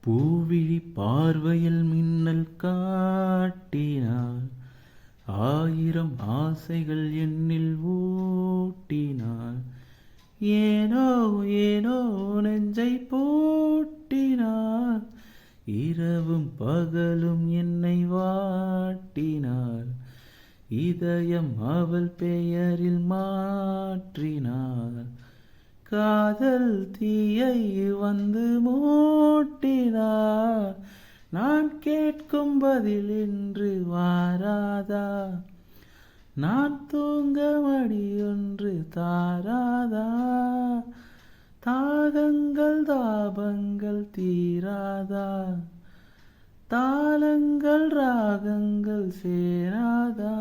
பூவிழி பார்வையில் மின்னல் காட்டினாள். ஆயிரம் ஆசைகள் என்னில் ஊட்டினாள். ஏனோ ஏனோ நெஞ்சை பூட்டினாள். இரவும் பகலும் என்னை வாட்டினாள். இதயம் அவள் பெயரில் மாற்றினாள். காதல் தீயை வந்து மூட்டினார். நான் கேட்கும் பதில் என்று வாராதா? நான் தூங்க மடி ஒன்று தாராதா? தாகங்கள் தாபங்கள் தீராதா? தாளங்கள் ராகங்கள் சேராதா?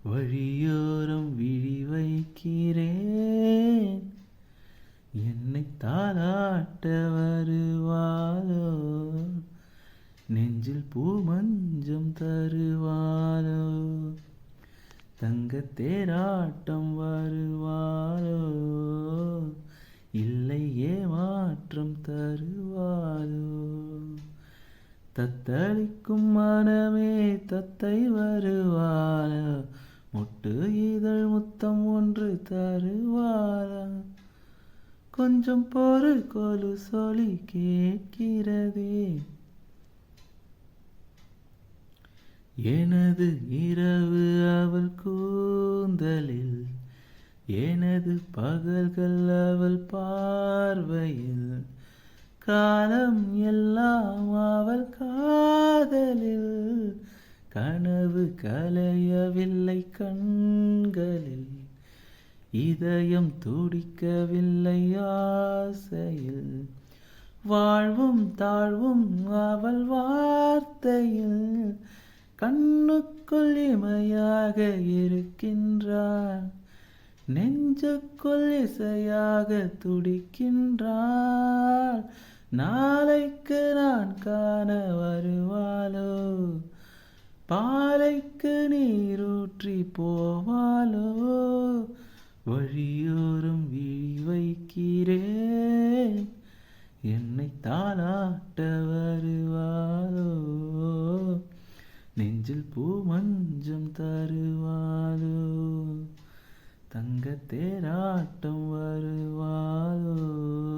வழியோரம் விழி வைக்கிறேன். என்னை தாலாட்ட வருவாளோ? நெஞ்சில் பூமஞ்சம் தருவாளோ? தங்கத் தேராட்டம் வருவாளோ? இல்லை ஏமாற்றம் தருவாளோ? தத்தளிக்கும் மனமே தத்தை வருவாளா? முட்டு இதழ் முத்தம் ஒன்று தருவாளா? கொஞ்சம் பொறு கொலு சொல்லி கேட்கிறதே. எனது இரவு அவள் கூந்தலில், எனது பகல்கள் அவள் பார்வையில், காலம் எல்லாம் அவள் காதலில். கனவு கலையவில்லை கண்களில், இதயம் துடிக்கவில்லை ஆசையில். வாழ்வும் தாழ்வும் அவள் வார்த்தையில், கண்ணுக்குள் இமையாக இருக்கின்றாள். நெஞ்சுக்குள் இசையாக துடிக்கின்றாள். நாளைக்கு நான் காண வருவாளோ? பாலைக்கு நீரூற்றி போவாளோ? வழியோரம் விழி வைக்கிறேன். என்னை தாலாட்ட வருவாளோ? நெஞ்சில் பூமஞ்சம் தருவாளோ? தங்கத் தேராட்டம் வருவாளோ?